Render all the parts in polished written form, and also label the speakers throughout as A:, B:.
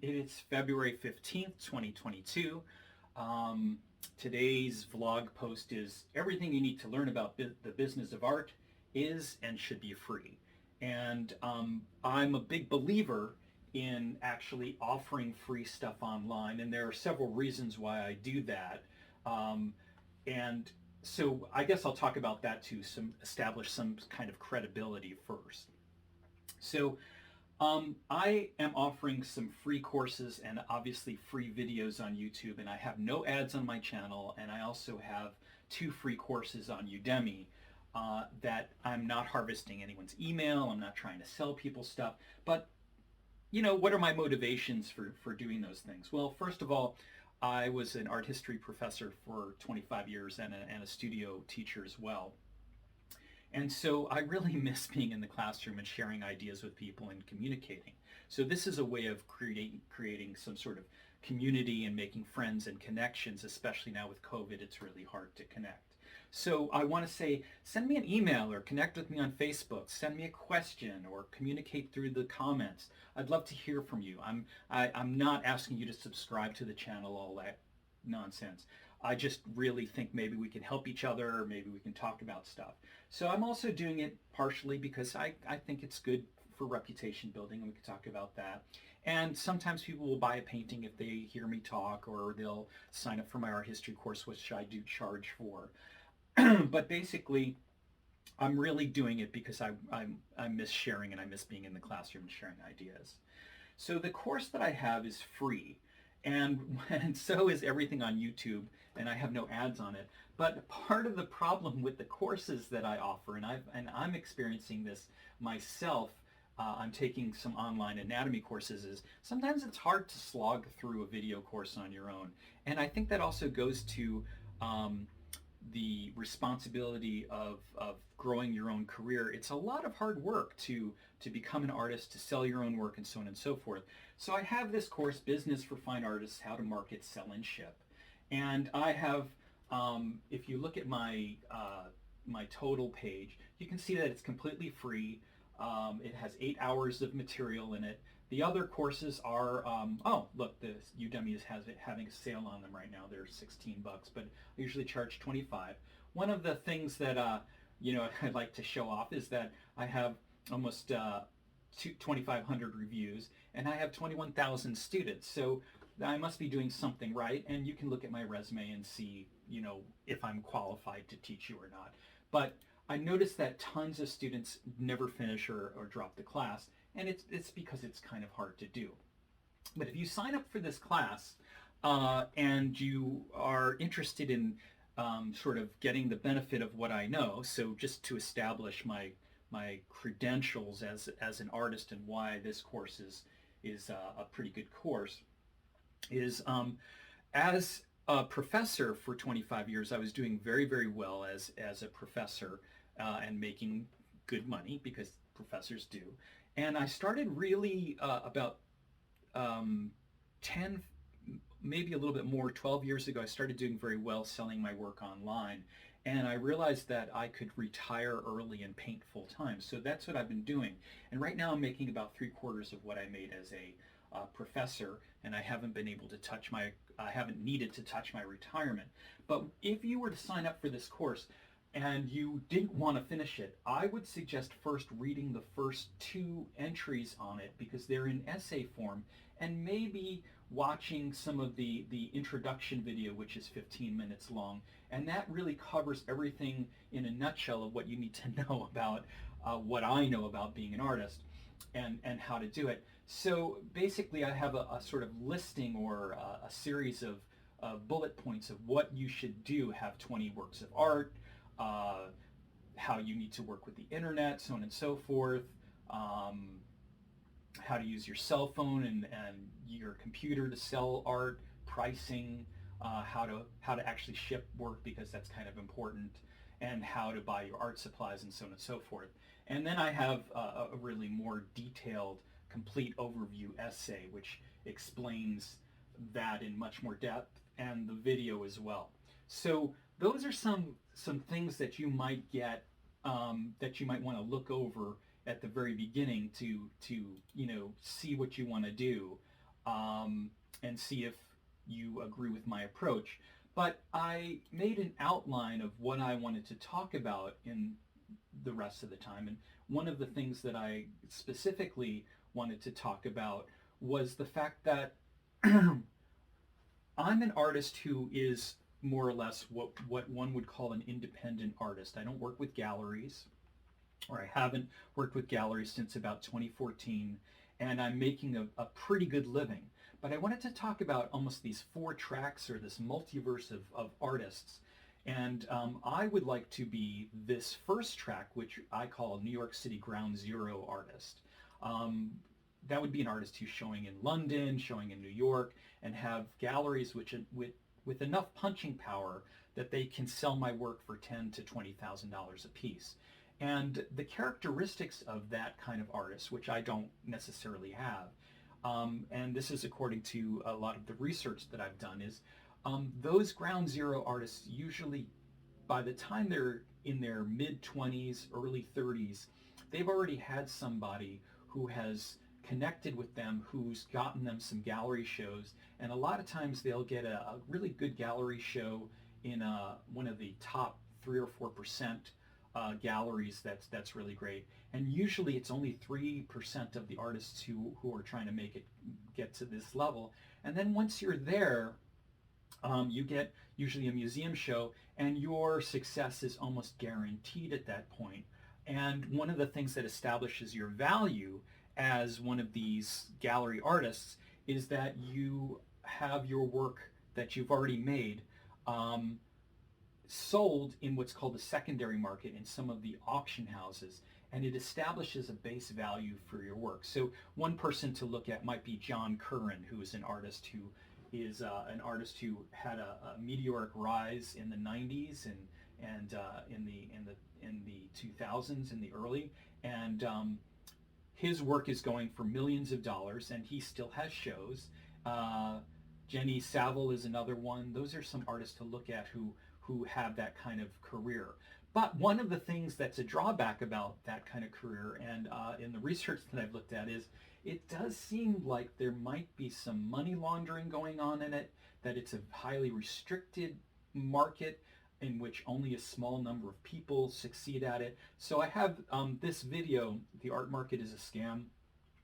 A: It's February 15th, 2022. Um, Today's vlog post is everything you need to learn about the business of art is and should be free. And I'm a big believer in actually offering free stuff online, and there are several reasons why I do that. Um, and so I guess I'll talk about that to establish some kind of credibility first. So I am offering some free courses and obviously free videos on YouTube, and I have no ads on my channel, and I also have two free courses on Udemy that I'm not harvesting anyone's email. I'm not trying to sell people stuff, but what are my motivations for doing those things? Well, first of all, I was an art history professor for 25 years and a studio teacher as well. And so I really miss being in the classroom and sharing ideas with people and communicating. So this is a way of creating some sort of community and making friends and connections, especially now with COVID, it's really hard to connect. So I want to say, send me an email or connect with me on Facebook, send me a question or communicate through the comments. I'd love to hear from you. I'm not asking you to subscribe to the channel, all that nonsense. I just really think maybe we can help each other, or maybe we can talk about stuff. So I'm also doing it partially because I think it's good for reputation building, and we can talk about that. And sometimes people will buy a painting if they hear me talk, or they'll sign up for my art history course, which I do charge for. But basically, I'm really doing it because I miss sharing, and I miss being in the classroom and sharing ideas. So the course that I have is free, and so is everything on YouTube, and I have no ads on it. But part of the problem with the courses that I offer, and I'm experiencing this myself. I'm taking some online anatomy courses. Is sometimes it's hard to slog through a video course on your own, and I think that also goes to the responsibility of growing your own career. It's a lot of hard work to become an artist, to sell your own work, and so on and so forth. So I have this course, Business for Fine Artists, How to Market, Sell, and Ship. And I have, if you look at my total page, you can see that it's completely free. It has 8 hours of material in it. The other courses are, oh, look, the Udemy is having a sale on them right now. They're 16 bucks, but I usually charge 25. One of the things that, I'd like to show off is that I have almost 2,500 reviews, and I have 21,000 students. So I must be doing something right, and you can look at my resume and see, if I'm qualified to teach you or not. But I noticed that tons of students never finish or drop the class, and it's because it's kind of hard to do. But if you sign up for this class and you are interested in sort of getting the benefit of what I know, so just to establish my credentials as an artist and why this course is a pretty good course, is as a professor for 25 years, I was doing very, very well as a professor and making good money, because professors do. And I started really about 10, maybe a little bit more, 12 years ago, I started doing very well selling my work online. And I realized that I could retire early and paint full time. So that's what I've been doing. And right now I'm making about 3/4 of what I made as a professor, and I haven't been able to I haven't needed to touch my retirement. But if you were to sign up for this course and you didn't want to finish it, I would suggest first reading the first 2 entries on it, because they're in essay form, and maybe watching some of the introduction video, which is 15 minutes long. And that really covers everything in a nutshell of what you need to know about what I know about being an artist and how to do it. So basically I have a sort of listing, or a series of bullet points of what you should do. Have 20 works of art, how you need to work with the internet, so on and so forth, how to use your cell phone and your computer to sell art, pricing, how to actually ship work, because that's kind of important, and how to buy your art supplies, and so on and so forth. And then I have a really more detailed, complete overview essay, which explains that in much more depth, and the video as well. So those are some things that you might get, that you might want to look over at the very beginning to see what you want to do. and see if you agree with my approach. But I made an outline of what I wanted to talk about in the rest of the time. And one of the things that I specifically wanted to talk about was the fact that I'm an artist who is more or less what one would call an independent artist. I don't work with galleries, or I haven't worked with galleries since about 2014, and I'm making a pretty good living. But I wanted to talk about almost these four tracks, or this multiverse of artists. And I would like to be this first track, which I call New York City Ground Zero artist. Um, that would be an artist who's showing in London, showing in New York, and have galleries with enough punching power that they can sell my work for $10,000 to $20,000 a piece. And the characteristics of that kind of artist, which I don't necessarily have, and this is according to a lot of the research that I've done, is those ground zero artists usually, by the time they're in their mid 20s, early 30s, they've already had somebody who has connected with them, who's gotten them some gallery shows, and a lot of times they'll get a really good gallery show in one of the top 3 or 4% galleries. That's really great. And usually it's only 3% of the artists who are trying to make it get to this level. And then once you're there, you get usually a museum show, and your success is almost guaranteed at that point. And one of the things that establishes your value as one of these gallery artists is that you have your work that you've already made sold in what's called the secondary market in some of the auction houses, and it establishes a base value for your work. So one person to look at might be John Curran, who is an artist who had a meteoric rise in the 90s and in the 2000s, in the early, and his work is going for millions of dollars, and he still has shows. Jenny Saville is another one. Those are some artists to look at who have that kind of career. But one of the things that's a drawback about that kind of career, and in the research that I've looked at, is it does seem like there might be some money laundering going on in it, that it's a highly restricted market in which only a small number of people succeed at it. So I have this video, "The Art Market is a Scam,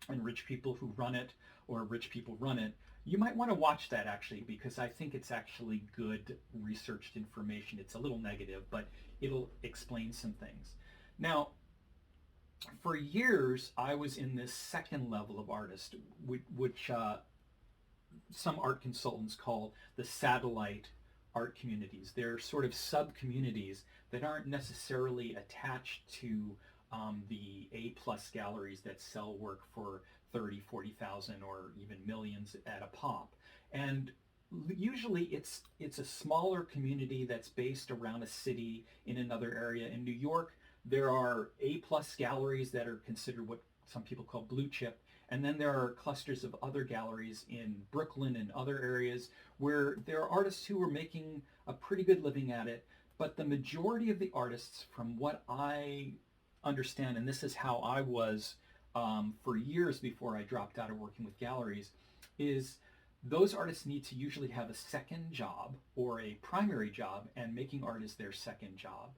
A: and Rich People Who Run It," or "Rich People Run It." You might want to watch that, actually, because I think it's actually good researched information. It's a little negative, but it'll explain some things. Now, for years, I was in this second level of artist, which some art consultants call the satellite art communities. They're sort of sub-communities that aren't necessarily attached to the A-plus galleries that sell work for 30, 40,000 or even millions at a pop. And usually it's a smaller community that's based around a city in another area. In New York, there are A-plus galleries that are considered what some people call blue chip, and then there are clusters of other galleries in Brooklyn and other areas where there are artists who are making a pretty good living at it. But the majority of the artists, from what I understand, and this is how I was for years before I dropped out of working with galleries, is those artists need to usually have a second job or a primary job, and making art is their second job.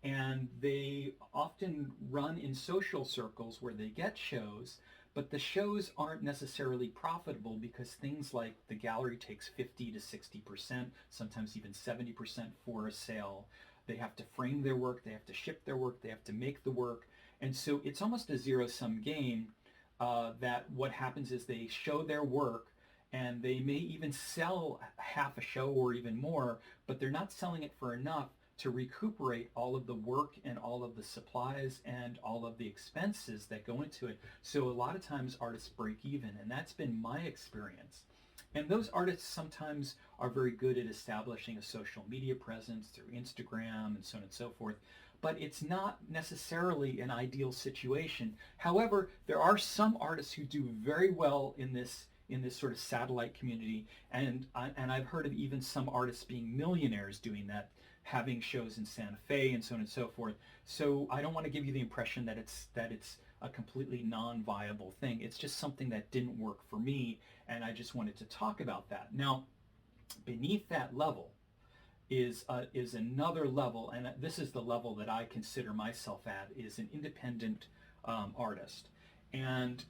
A: And they often run in social circles where they get shows, but the shows aren't necessarily profitable because things like the gallery takes 50 to 60%, sometimes even 70% for a sale. They have to frame their work, they have to ship their work, they have to make the work. And so it's almost a zero-sum game, that what happens is they show their work, and they may even sell half a show or even more, but they're not selling it for enough to recuperate all of the work and all of the supplies and all of the expenses that go into it. So a lot of times artists break even, and that's been my experience. And those artists sometimes are very good at establishing a social media presence through Instagram and so on and so forth, but it's not necessarily an ideal situation. However, there are some artists who do very well in this sort of satellite community, and I've heard of even some artists being millionaires doing that, having shows in Santa Fe and so on and so forth. So I don't want to give you the impression that it's a completely non-viable thing. It's just something that didn't work for me, and I just wanted to talk about that. Now, beneath that level is another level, and this is the level that I consider myself at, is an independent artist. And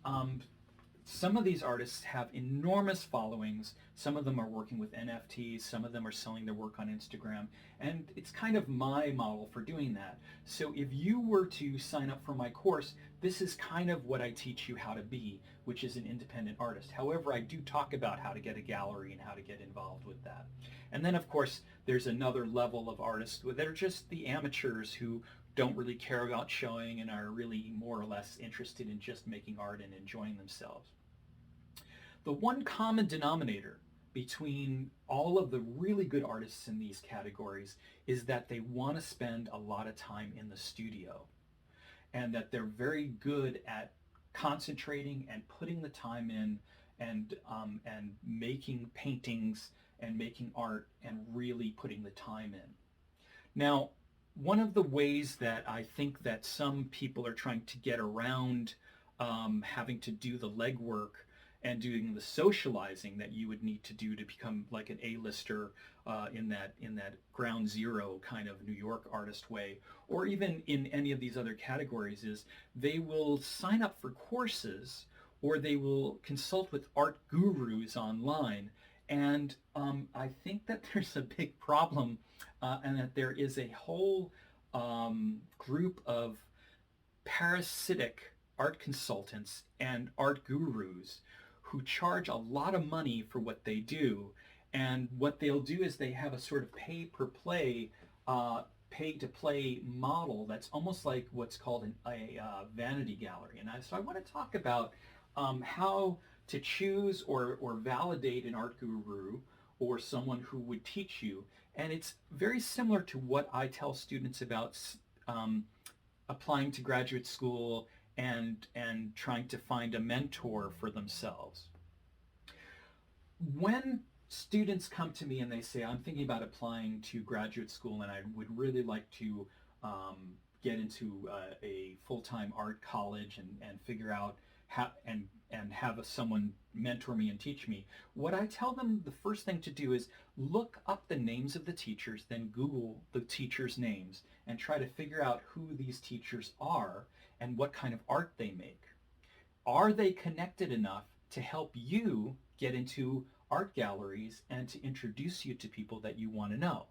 A: some of these artists have enormous followings. Some of them are working with NFTs. Some of them are selling their work on Instagram. And it's kind of my model for doing that. So if you were to sign up for my course, this is kind of what I teach you how to be, which is an independent artist. However, I do talk about how to get a gallery and how to get involved with that. And then, of course, there's another level of artists that are just the amateurs who don't really care about showing and are really more or less interested in just making art and enjoying themselves. The one common denominator between all of the really good artists in these categories is that they want to spend a lot of time in the studio, and that they're very good at concentrating and putting the time in, and making paintings and making art and really putting the time in. Now, one of the ways that I think that some people are trying to get around having to do the legwork and doing the socializing that you would need to do to become like an A-lister in that ground zero kind of New York artist way, or even in any of these other categories, is they will sign up for courses or they will consult with art gurus online. And I think that there's a big problem, and that there is a whole group of parasitic art consultants and art gurus who charge a lot of money for what they do. And what they'll do is they have a sort of pay-to-play model that's almost like what's called a vanity gallery. And so I want to talk about how to choose or validate an art guru or someone who would teach you. And it's very similar to what I tell students about applying to graduate school and trying to find a mentor for themselves. When students come to me and they say, I'm thinking about applying to graduate school and I would really like to get into a full-time art college and figure out how and have someone mentor me and teach me, what I tell them the first thing to do is look up the names of the teachers, then Google the teachers' names and try to figure out who these teachers are and what kind of art they make. Are they connected enough to help you get into art galleries and to introduce you to people that you want to know?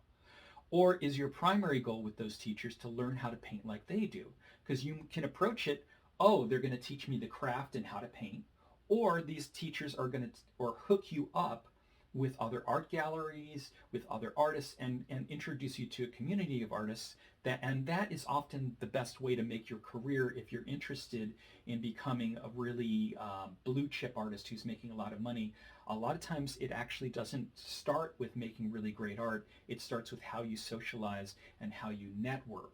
A: Or is your primary goal with those teachers to learn how to paint like they do? Because you can approach it, oh, they're going to teach me the craft and how to paint, or these teachers are going to or hook you up with other art galleries, with other artists, and introduce you to a community of artists. That is often the best way to make your career if you're interested in becoming a really blue chip artist who's making a lot of money. A lot of times it actually doesn't start with making really great art. It starts with how you socialize and how you network.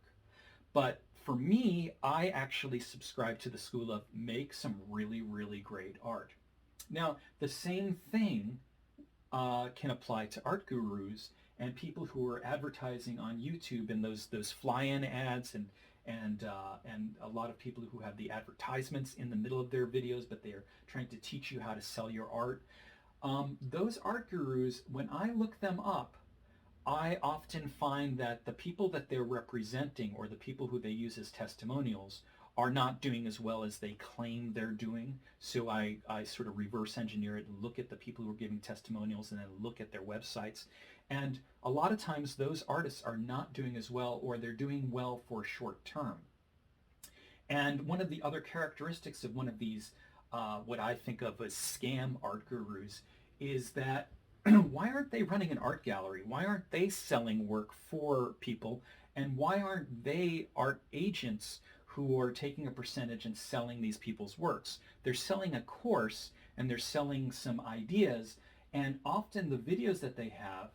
A: But for me, I actually subscribe to the school of make some really, really great art. Now, the same thing can apply to art gurus and people who are advertising on YouTube and those fly-in ads and a lot of people who have the advertisements in the middle of their videos, but they're trying to teach you how to sell your art. Those art gurus, when I look them up, I often find that the people that they're representing or the people who they use as testimonials are not doing as well as they claim they're doing. So I sort of reverse engineer it and look at the people who are giving testimonials and then look at their websites. And a lot of times those artists are not doing as well, or they're doing well for short term. And one of the other characteristics of one of these, what I think of as scam art gurus, is that why aren't they running an art gallery? Why aren't they selling work for people? And why aren't they art agents who are taking a percentage and selling these people's works? They're selling a course and they're selling some ideas, and often the videos that they have,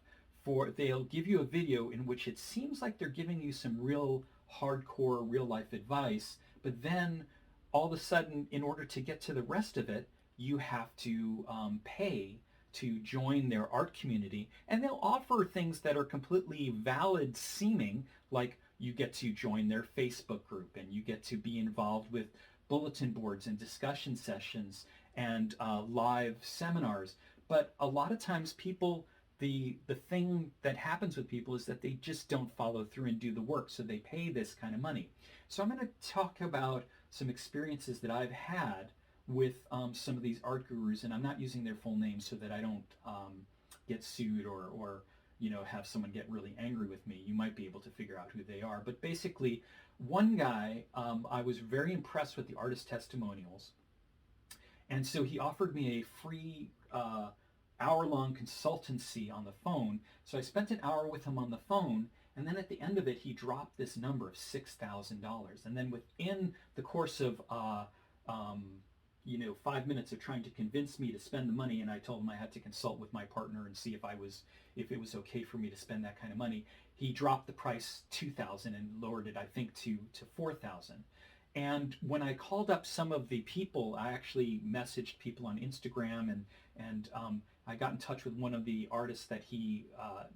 A: they'll give you a video in which it seems like they're giving you some real hardcore real life advice, but then all of a sudden, in order to get to the rest of it, you have to pay to join their art community, and they'll offer things that are completely valid seeming, like you get to join their Facebook group and you get to be involved with bulletin boards and discussion sessions and live seminars. But a lot of times people, the thing that happens with people is that they just don't follow through and do the work, so they pay this kind of money. So I'm going to talk about some experiences that I've had with some of these art gurus, and I'm not using their full names so that I don't get sued or have someone get really angry with me. You might be able to figure out who they are. But basically, one guy, I was very impressed with the artist testimonials, and so he offered me a free hour-long consultancy on the phone. So I spent an hour with him on the phone, and then at the end of it, he dropped this number of $6,000. And then within the course of 5 minutes of trying to convince me to spend the money, and I told him I had to consult with my partner and see if it was okay for me to spend that kind of money, he dropped the price $2,000 and lowered it, I think, to $4,000. And when I called up some of the people, I actually messaged people on Instagram, and I got in touch with one of the artists that he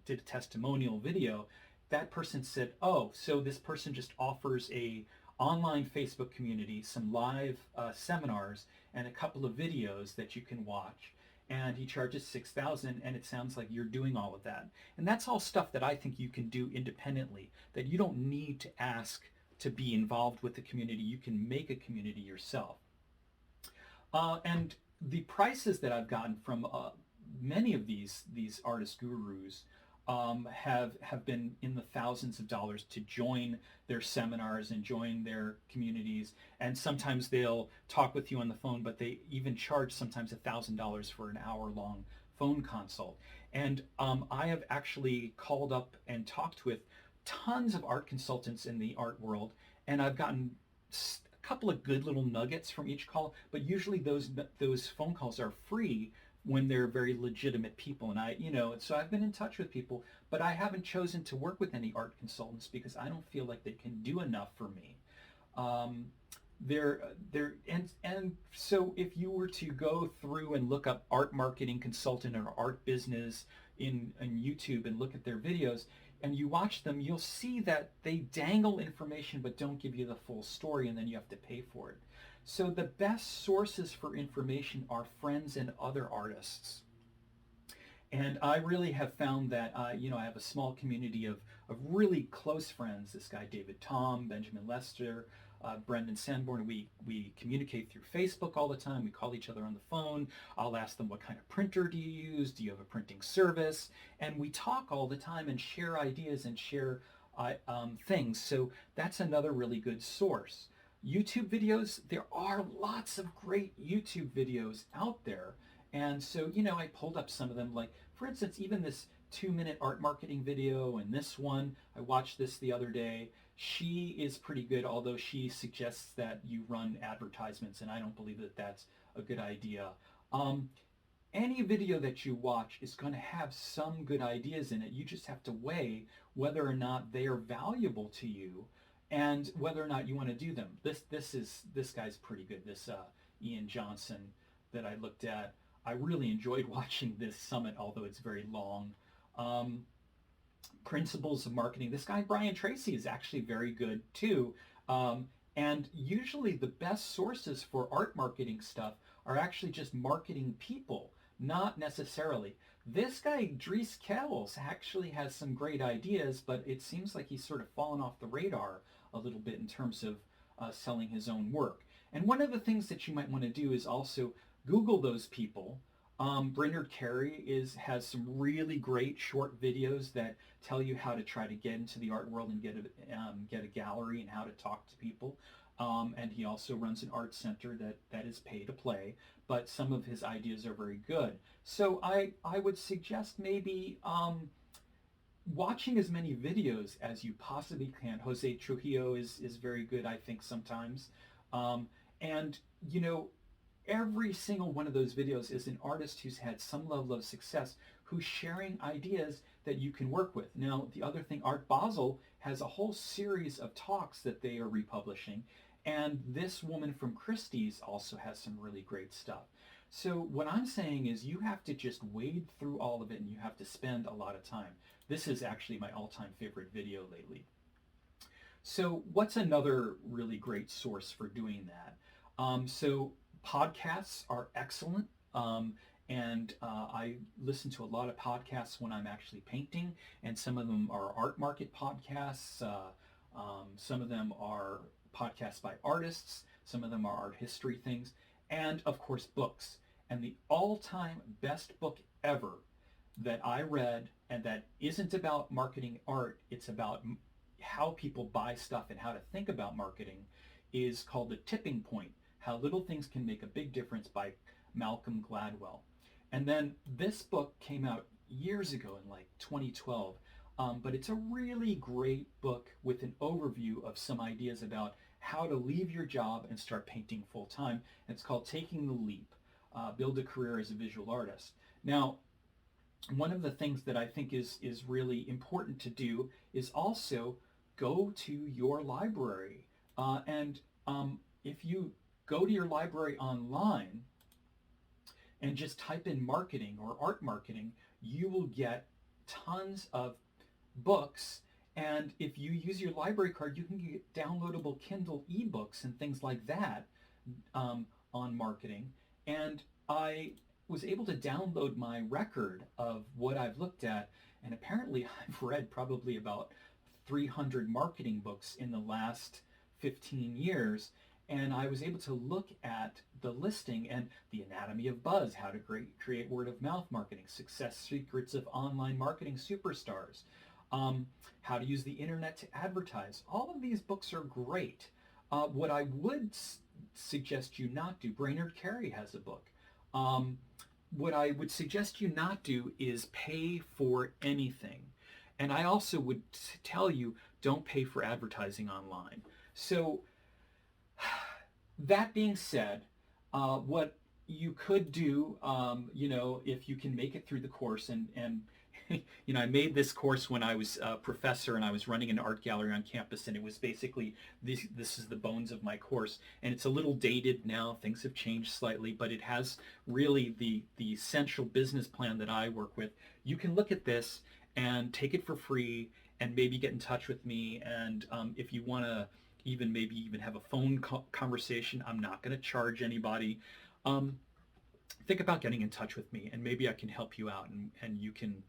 A: did a testimonial video. That person said, "Oh, so this person just offers a online Facebook community, some live seminars, and a couple of videos that you can watch. And he charges $6,000, and it sounds like you're doing all of that." And that's all stuff that I think you can do independently, that you don't need to ask to be involved with the community. You can make a community yourself. And the prices that I've gotten from many of these artist gurus have been in the thousands of dollars to join their seminars and join their communities. And sometimes they'll talk with you on the phone, but they even charge sometimes $1,000 for an hour-long phone consult. And I have actually called up and talked with tons of art consultants in the art world, and I've gotten a couple of good little nuggets from each call, but usually those phone calls are free when they're very legitimate people. And so I've been in touch with people, but I haven't chosen to work with any art consultants because I don't feel like they can do enough for me. And so if you were to go through and look up art marketing consultant or art business in YouTube and look at their videos, and you watch them, you'll see that they dangle information but don't give you the full story, and then you have to pay for it. So the best sources for information are friends and other artists. And I really have found that, I have a small community of really close friends. This guy, David Tom, Benjamin Lester, Brendan Sanborn. We communicate through Facebook all the time. We call each other on the phone. I'll ask them, what kind of printer do you use? Do you have a printing service? And we talk all the time and share ideas and share things. So that's another really good source. YouTube videos, there are lots of great YouTube videos out there. And so, I pulled up some of them, like, for instance, even this 2-minute art marketing video, and this one, I watched this the other day. She is pretty good, although she suggests that you run advertisements, and I don't believe that that's a good idea. Any video that you watch is going to have some good ideas in it. You just have to weigh whether or not they are valuable to you and whether or not you want to do them. This guy's pretty good, this Ian Johnson that I looked at. I really enjoyed watching this summit, although it's very long. Principles of marketing. This guy, Brian Tracy, is actually very good too. And usually the best sources for art marketing stuff are actually just marketing people, not necessarily. This guy, Dries Kells, actually has some great ideas, but it seems like he's sort of fallen off the radar a little bit in terms of selling his own work. And one of the things that you might want to do is also Google those people. Brainerd Carey has some really great short videos that tell you how to try to get into the art world and get a gallery and how to talk to people. And he also runs an art center that is pay to play, but some of his ideas are very good. So I would suggest maybe watching as many videos as you possibly can. Jose Trujillo is very good, I think, sometimes. And, every single one of those videos is an artist who's had some level of success, who's sharing ideas that you can work with. Now, the other thing, Art Basel has a whole series of talks that they are republishing, and this woman from Christie's also has some really great stuff. So what I'm saying is you have to just wade through all of it, and you have to spend a lot of time. This is actually my all-time favorite video lately. So what's another really great source for doing that? So podcasts are excellent. And I listen to a lot of podcasts when I'm actually painting, and some of them are art market podcasts. Some of them are podcasts by artists. Some of them are art history things. And of course, books. And the all-time best book ever that I read, and that isn't about marketing art, it's about how people buy stuff and how to think about marketing, is called The Tipping Point: How Little Things Can Make a Big Difference by Malcolm Gladwell. And then this book came out years ago in like 2012, but it's a really great book with an overview of some ideas about how to leave your job and start painting full time. It's called Taking the Leap, Build a Career as a Visual Artist. Now, one of the things that I think is really important to do is also go to your library. And if you go to your library online and just type in marketing or art marketing, you will get tons of books. And if you use your library card, you can get downloadable Kindle ebooks and things like that on marketing. And I was able to download my record of what I've looked at, and apparently I've read probably about 300 marketing books in the last 15 years. And I was able to look at the listing and The Anatomy of Buzz, How to Create Word of Mouth Marketing, Success Secrets of Online Marketing Superstars, How to Use the Internet to Advertise. All of these books are great. What I would suggest you not do, Brainerd Carey has a book. What I would suggest you not do is pay for anything. And I also would tell you, don't pay for advertising online. So that being said, what you could do, if you can make it through the course, and I made this course when I was a professor and I was running an art gallery on campus, and it was basically this is the bones of my course, and it's a little dated now. Things have changed slightly, but it has really the essential business plan that I work with. You can look at this and take it for free, and maybe get in touch with me. And if you want to maybe even have a phone conversation, I'm not going to charge anybody. Think about getting in touch with me, and maybe I can help you out, and you can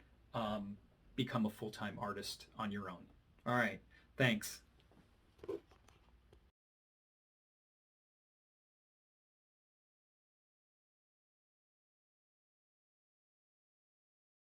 A: become a full-time artist on your own. All right. Thanks.